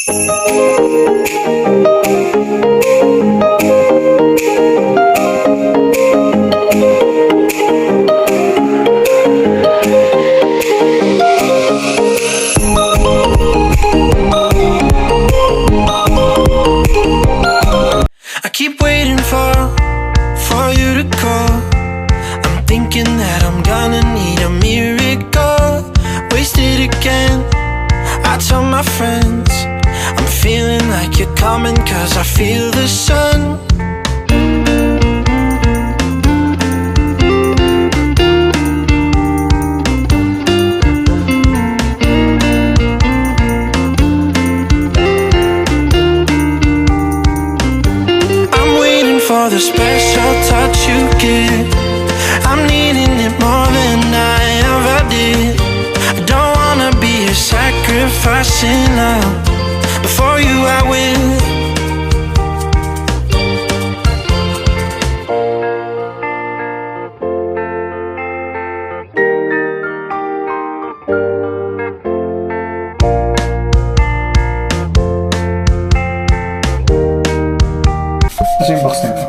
I keep waiting for you to call. I'm thinking that I'm gonna need a miracle. Wasted again. I tell my friends I'm feeling like you're coming, 'cause I feel the sun. I'm waiting for the special touch you give. I'm needing it more than I ever did. I don't wanna be a sacrifice in love. Before you I will. Kasi yung box na ito.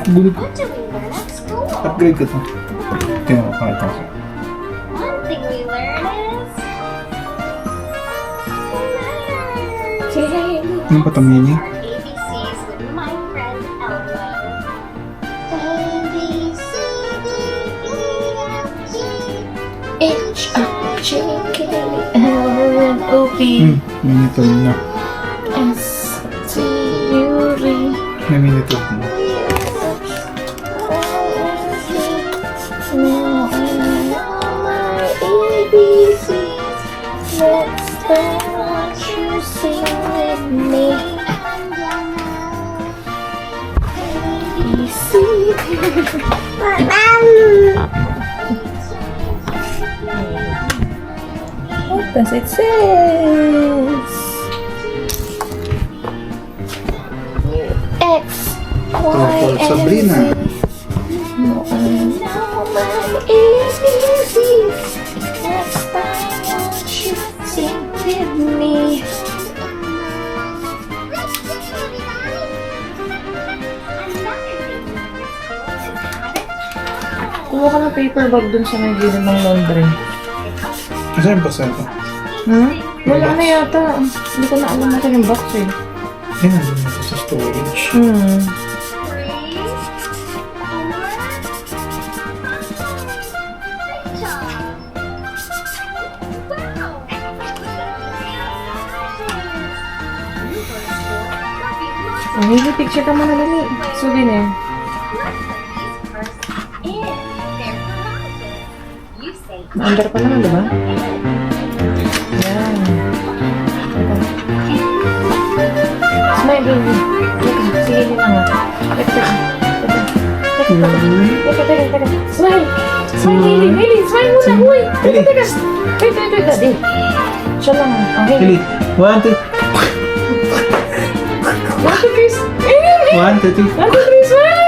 Gulo ko. Upgrade ko to. Kaya mo, pakita ko. One thing we learn is Yung patamini. ABCs with my friend Elmo. A, B, C, D, E, F, G, H, I, J, K, L, M, O, P, Minitor na. S, T, U, V. May minitor na. Now I know my ABCs. Let's learn what you sing with me. ABC. What does it say? X, Y, Tungkol sa Sabrina. and Z. No, I know my ABCs. Let's learn what you sing with me. Kumuha ka ng paper bag dun sa may gilid ng laundry. Kasi yung box na ito. Wala na yata. Hindi ko na alam natin yung box eh. Yan, nandun na ito sa storage. Hindi, picture ka muna dali. Souvenir. Under pa naman, diba? Yan. Smile, baby. Sige, yun na nga. Teka. Smile! Smile, Hailey! Hailey, smile muna! Uy! Teka! Wait, daddy. Siya lang. Okay. Pili. 1, 2. 1, 2, 3. 1, 2, 3. 1, 2, 3, smile!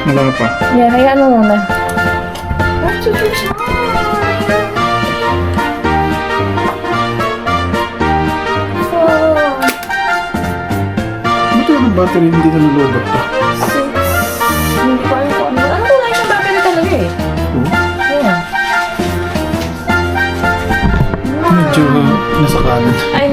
Wala pa. Yan, hayaan mo muna. 1, 2, 3, smile! Ba't yung battery hindi na nalobot pa? 6. Hindi ko alam kung ano. Ano ko lang yung battery talaga eh. Oh, Yan. medyo nasa kanan. Ay,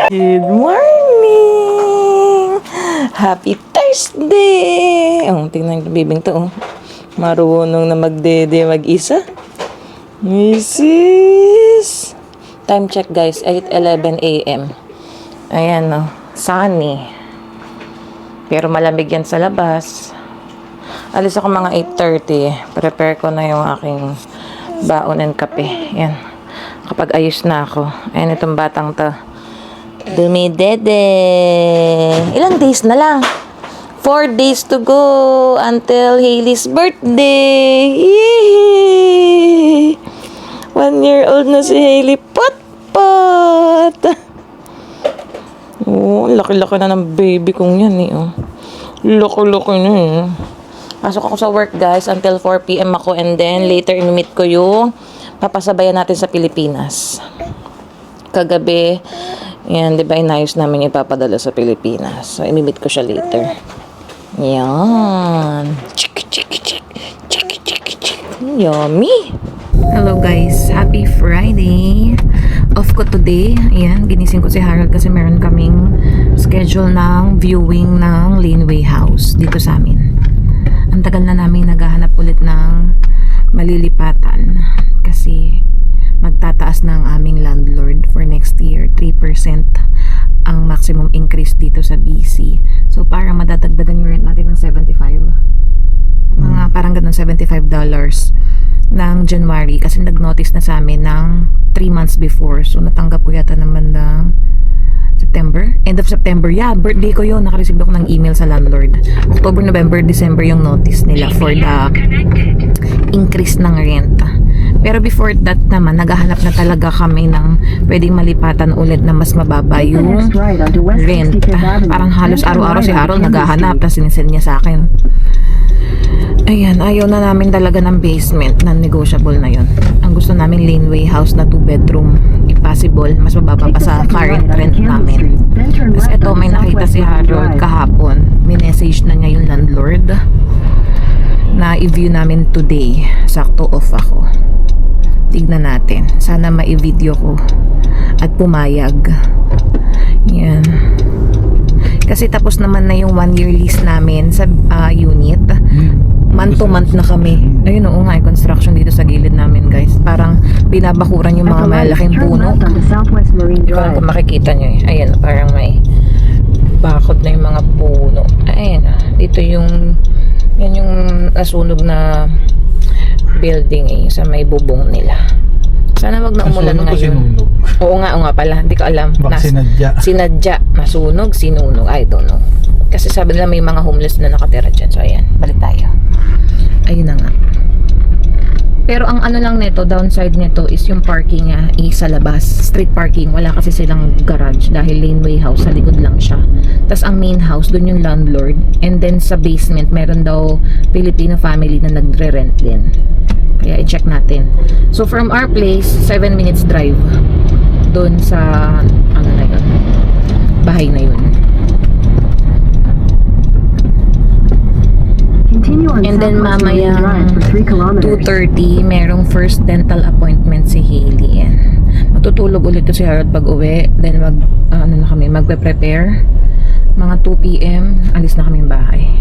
Good morning! Happy Thursday! Oh, tingnan yung bibing to, oh. Marunong na magdede mag-isa. Mrs. Time check, guys. 8:11 a.m. Ayan, oh. Sunny. Pero malamig yan sa labas. Alis ako mga 8:30. Prepare ko na yung aking baon and kape. Ayan. Kapag ayos na ako. Ayan itong batang to. Dumidede. Ilang days na lang? 4 days to go until Hailey's birthday. Yee! 1-year-old na si Hailey. Pot-pot! Oh, laki-laki na ng baby kong yan eh. Oh. Laki-laki na eh. Pasok ako sa work, guys, until 4 p.m. ako, and then later imimit ko yung papasabayan natin sa Pilipinas. Kagabi, yan, di ba, inayos namin ipapadala sa Pilipinas. So, imimit ko siya later. Yan. Yummy. Hello, guys. Happy Friday. Off ko today. Ayan, ginising ko si Harold kasi meron kaming schedule ng viewing ng Laneway House dito sa amin. Ang tagal na namin naghahanap ulit ng malilipatan kasi magtataas na ang aming landlord for next year. 3% ang maximum increase dito sa BC. So parang madadagdagan yung rent natin ng 75. Mga parang ganun $75 ng January kasi nag-notice na sa amin ng 3 months before. So natanggap ko yata naman ng September? End of September. Yeah, birthday ko yun. Nakareceive ako ng email sa landlord. October, November, December yung notice nila for the increase ng rent. Pero before that naman, naghahanap na talaga kami ng pwedeng malipatan ulit na mas mababa yung rent. Parang halos araw-araw si Harold naghahanap tapos sinisend niya sa akin. Ayan, ayaw na namin talaga ng basement na negotiable na yon. Ang gusto namin Laneway House na 2-bedroom. If possible, mas mababa pa sa current rent namin. Tapos ito, may nakita si Harold kahapon. Minessage na niya yung landlord na i-view namin today. Sakto off ako. Tignan natin. Sana ma-video ko at pumayag. Yan. Kasi tapos naman na yung 1-year lease namin sa unit. Month to month na kami. Ayun, oo nga, construction dito sa gilid namin, guys. Parang binabakuran yung mga malaking puno. Hindi ko alam kung makikita nyo eh. Ayun, parang may bakod na yung mga puno. Ayun, dito yung yan yung nasunog na building eh, sa may bubong nila. Sana wag na umulan ngayon. Oo nga pala, hindi ko alam. Sinadya, nasunog, sinunog, I don't know. Kasi sabi nila may mga homeless na nakatira dyan. So ayan, balik tayo. Ayun na nga. Pero ang ano lang nito, downside nito is yung parking niya sa labas. Street parking, wala kasi silang garage dahil Laneway House, sa likod lang siya. Tapos ang main house, dun yung landlord. And then sa basement, meron daw Filipino family na nagre-rent din. Kaya i-check natin. So from our place, 7 minutes drive doon sa ano na yun, bahay na yun. And then mamayang 2:30 merong first dental appointment si Hailey. Yan. Matutulog ulit to si Harold pag uwi. Then magpe-prepare. Mga 2 p.m. alis na kami bahay.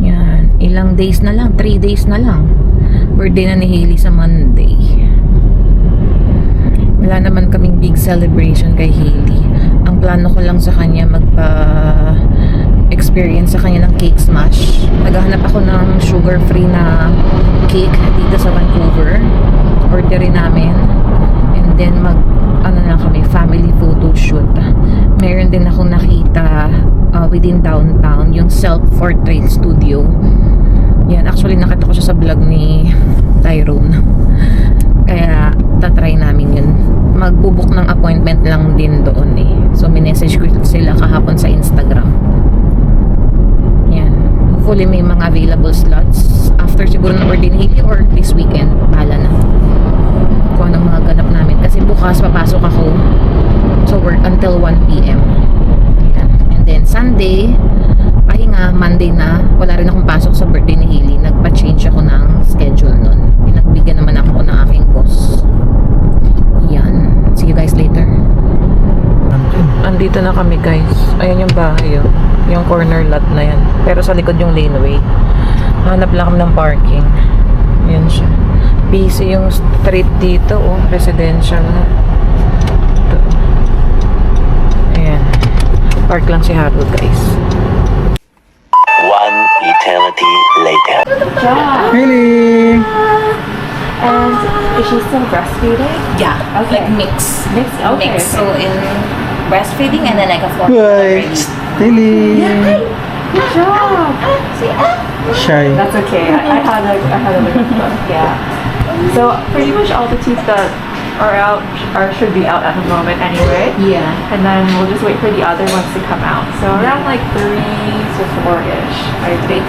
Yan. Ilang days na lang, 3 days na lang. Birthday na ni Hailey sa Monday. Wala naman kaming big celebration kay Hailey. Ang plano ko lang sa kanya experience sa kanya ng cake smash. Naghahanap ako ng sugar-free na cake dito sa Vancouver. Orderin namin. And then kami, family photo shoot. Meron din akong nakita within downtown, yung self-portrait studio. Yan, actually nakita ko siya sa vlog ni Tyrone. Kaya tatry namin yun. Magbubuk ng appointment lang din doon eh. So minessage ko sila kahapon sa Instagram. Yan. Hopefully may mga available slots after siguro ng ordinary or this weekend. Bahala na kung anong mga ganap namin. Kasi bukas papasok ako sa work until 1 p.m. Yan. And then Sunday, pahinga. Monday na, wala rin akong pasok sa birthday ni Hailey. Nagpa-change ako ng schedule nun. Pinagbigyan naman ako ng aking boss. Yan. See you guys later. Nandito na kami guys. Ayan yung bahay oh. Yung corner lot na yan. Pero sa likod yung laneway. Hanap lang kami ng parking. Ayan siya. Busy yung street dito oh. Residential. Ito. Ayan. Park lang si Harold guys. One eternity later. Really? And is she still breastfeeding? Yeah, Okay. like mix. Mix? Okay. Mix. So in breastfeeding and then like a Hi. formula already. Really? Good job. Shy. That's okay. I had a look at them. Yeah. So pretty much all the teeth that are out should be out at the moment anyway. Yeah. And then we'll just wait for the other ones to come out. So around like 3 to 4-ish, I think.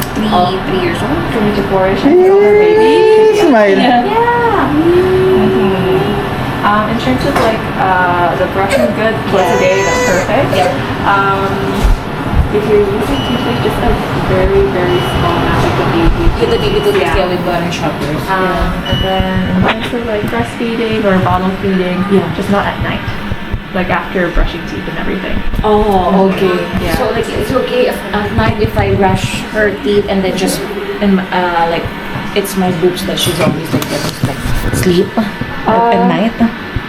Three years old. 3 to 4-ish. I think older baby. Smile. Yeah. In terms of like the brushing good once a day, that's perfect. Yep. If you're using toothpaste, just a very, very small amount like the baby. With the baby tooth, Yeah. yeah, with butter shoppers. And then in terms of like breastfeeding or bottle feeding, just not at night. Like after brushing teeth and everything. Oh, okay. Yeah. So like it's okay if at night if I brush her teeth and then just and like it's my boobs that she's always like getting like sleep at night.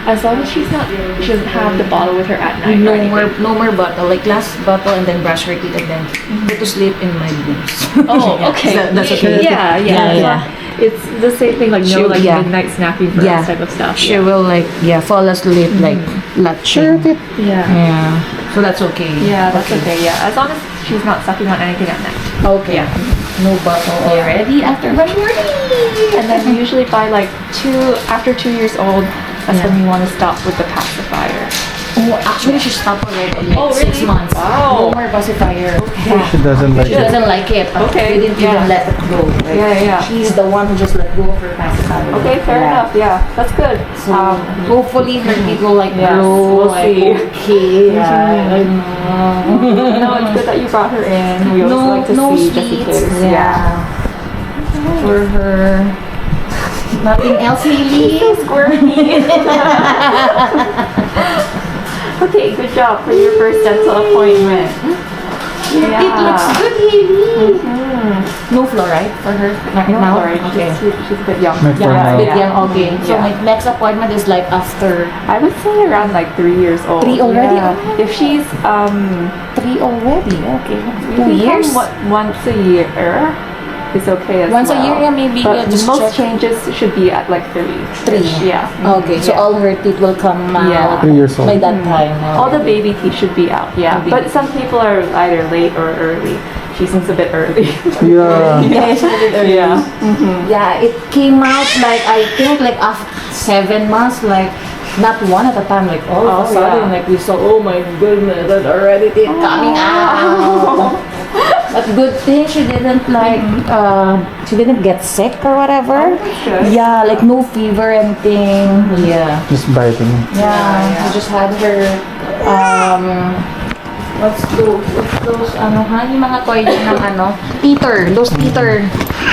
As long as she doesn't have the bottle with her at night. No or anything. more bottle. Like last bottle and then brush her teeth and then go to sleep in my boobs. Oh, Yeah, okay. that's okay. Yeah, yeah. Yeah. It's the same thing, like She- no like yeah. midnight snacking for Yeah. us type of stuff. She will like fall asleep like latching. Yeah. Yeah. So that's okay. Yeah, that's okay. Yeah, as long as she's not sucking on anything at night. Okay. Yeah. No bottle already after brushing her teeth. And then usually by like after 2 years old, that's when you want to stop with the pacifier. Oh, actually she stopped already. Like Oh, 6 really? months. Wow. No more pacifier. She doesn't like She it. doesn't like it. Okay, We didn't yeah. even let it go. Like, Yeah. She's the one who just let go of her pacifier. Okay, fair Yeah. enough. Yeah, that's good. So hopefully her teeth will like Yes, grow. we'll like, see. Okay. Yeah. I know. No, it's good that you brought her in. We always like to see just in sweets. case. Yeah. For her. Nothing else, Haley. Squirmy. Okay, good job for your first dental appointment. Yeah. It looks good, Haley. No fluoride for her right No now. worries. Okay. She's a bit young. Not for Yeah, now. bit young. Okay. So Yeah. my next appointment is like after I would say around like 3 years old. 3 already? Yeah. If she's 3 already. Okay. you 2 can years. come once a year. It's okay as Once a well. year, yeah, maybe, But yeah, just most check. changes should be at like 3. 3. Yeah. Okay. So Yeah. all her teeth will come out Yeah. 3 years old. by that time. All the baby teeth should be out. Yeah. Baby But some people are either late or early. She seems a bit early. Yeah. Yeah. Yeah, it came out like I think like after 7 months, like not one at a time, like all of a Oh, sudden, yeah. like we saw, oh my goodness, that already did coming out. But good thing she didn't like, she didn't get sick or whatever. good. Yeah, like no fever and thing. Yeah. Just biting. Yeah, I just had her, what's those, ano ha, yung mga toy din ng ano, teeter, those teeter.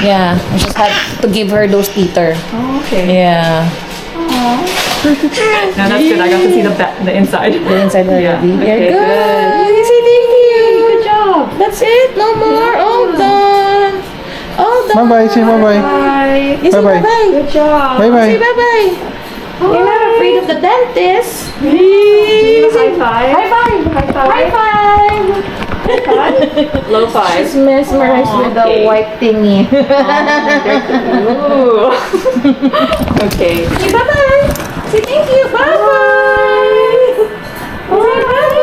Yeah, I just had to give her those teeter. Oh, okay. Yeah. No, that's good. I got to see the inside. The inside already. Yeah. You're Okay, good. Thank you. Good job. That's it. No more. All done. All done. Bye-bye. Say bye-bye. Bye. You say Bye-bye. bye-bye. Good job. Say Bye-bye. bye-bye. You're not afraid of the dentist. High five. High five. High five. High five. High five. Low five. She's mesmerized with the Okay. white thingy. Ooh. Okay. Say bye-bye. Say thank you. Bye-bye. Bye-bye.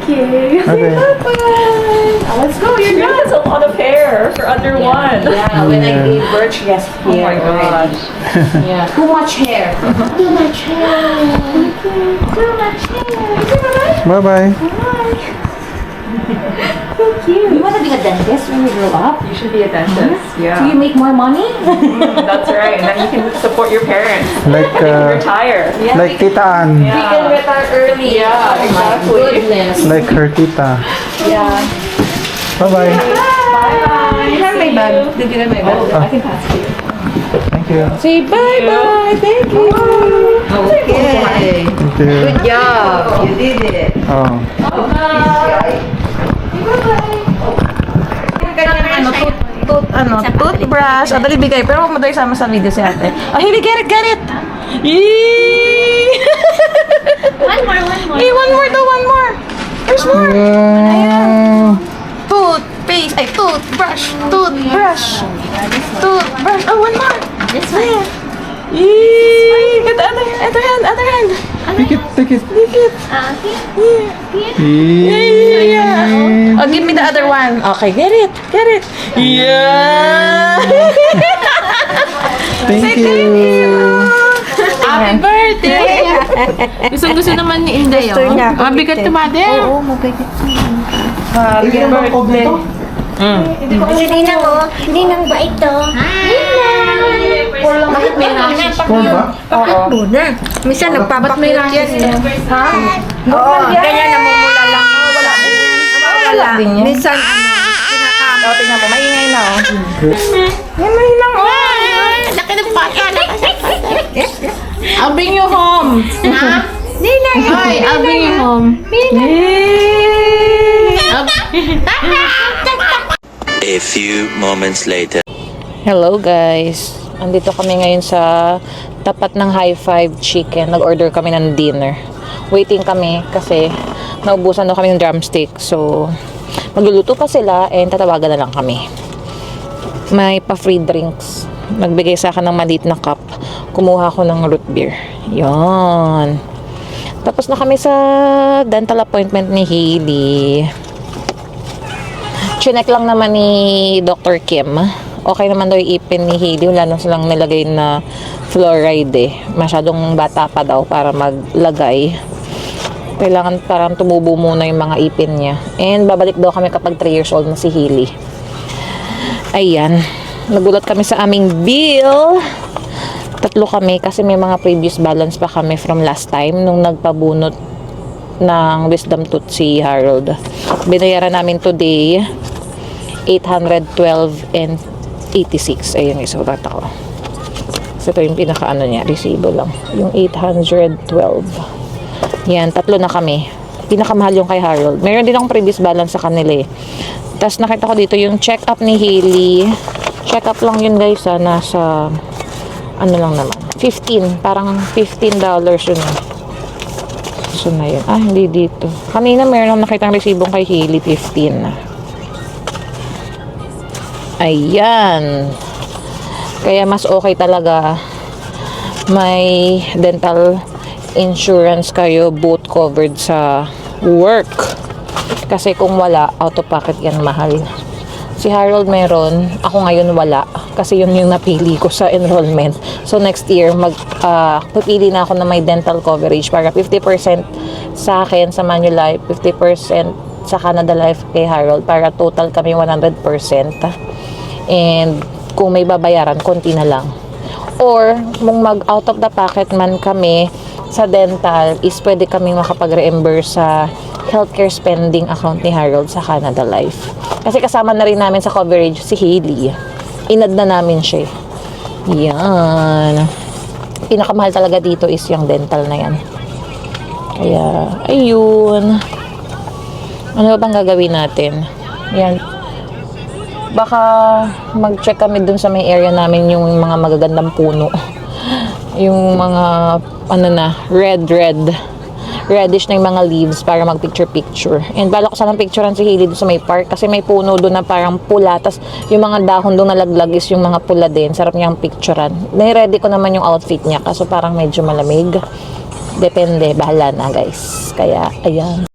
Okay. Okay. Bye-bye. Let's go. You're Yours good. has a lot of hair for under one. Yeah, when I Yeah. gave birth, she has Oh my hair already. gosh. Yeah, too much hair. Too much hair. Too much hair. Bye-bye. You want to be a dentist when you grow up? You should be a dentist. So you Yeah. make more money? That's right. And then you can support your parents. Like, You can retire. Yeah, like Tita Ann. we can retire early. Yeah, Oh exactly. my goodness. Like her tita. Yeah. Bye-bye. Bye. You have my bag. Did you have my bag? I can pass to you. Thank you. Say bye-bye. Thank you. Okay. Good job. You did it. Oh. Ganyan toothbrush. O, dali bigay. Pero huwag mo daw isama sa video si ate. Oh, Hili, get it. Yee! One more. Hey, one more. There's more. Ayan. Toothpaste. Ay, toothbrush. Oh, one more. This one. Yee! Get the other hand. Take it. Yeah. Oh, give me the other one. Okay, get it. Yeah. Thank you. Happy birthday! Gusto naman ni Inday, oh. Mabigat to, mother. Oo, mabigat. Happy birthday. Ninang ba ito? Bakit may rashes? Corn ba? Minsan Ba't may rashes? Ha? Oo, ganyan namumula lang. Wala din yan. Minsan, kinakama. O, tingnan mo, maingay na, oh. Maingay lang, oh. Laki ng pata. I'll bring you home. Ha? Ninang. Hoy, I'll bring you home. A few moments later. Hello guys, andito kami ngayon sa tapat ng High Five Chicken. Nag-order kami ng dinner. Waiting kami kasi naubusan daw kami ng drumstick. So, magluluto pa sila and tatawagan na lang kami. May pa-free drinks. Nagbigay sa akin ng maliit na cup. Kumuha ko ng root beer. Yon. Tapos na kami sa dental appointment ni Hailey. Chinek lang naman ni Dr. Kim. Okay naman daw yung ipin ni Hailey. Wala nang silang nilagay na fluoride eh. Masyadong bata pa daw para maglagay. Kailangan parang tumubo muna yung mga ipin niya. And babalik daw kami kapag 3 years old na si Hailey. Ayan. Nagulat kami sa aming bill. 3 kami kasi may mga previous balance pa kami from last time nung nagpabunot ng wisdom tooth si Harold. Binayaran namin today 812 and 86. Ayun, isulat ako. So, ito yung pinaka-ano niya, resibo lang. Yung 812. Yan, 3 na kami. Pinakamahal yung kay Harold. Meron din akong previous balance sa kanila eh. Tapos nakita ko dito yung check-up ni Hailey. Check-up lang yun guys ha. Nasa, ano lang naman. 15. Parang $15 yun. So na yun. Ah, hindi dito. Kanina meron akong nakitang resibong kay Hailey. 15. Ayan. Kaya mas okay talaga may dental insurance kayo, both covered sa work. Kasi kung wala, out of pocket yan mahal. Si Harold meron, ako ngayon wala. Kasi yun yung napili ko sa enrollment. So next year, pupili na ako na may dental coverage para 50% sa akin sa Manulife, 50% sa Canada Life kay Harold para total kami 100%. And kung may babayaran, konti na lang. Or kung mag out of the pocket man kami sa dental, is pwede kami makapag-reimburse sa healthcare spending account ni Harold sa Canada Life. Kasi kasama na rin namin sa coverage si Hailey. Inad na namin siya. Yan. Pinakamahal talaga dito is yung dental na yan. Kaya, ayun. Ano ba bang gagawin natin? Yan. Baka mag-check kami dun sa may area namin yung mga magagandang puno. Yung mga, ano na, reddish na yung mga leaves para mag-picture-picture. And bala ko sanang picturean si Hailey doon sa may park kasi may puno doon na parang pula. Tapos yung mga dahon doon nalaglag is yung mga pula din. Sarap niyang picturean. Nai-ready ko naman yung outfit niya kaso parang medyo malamig. Depende. Bahala na guys. Kaya, ayan.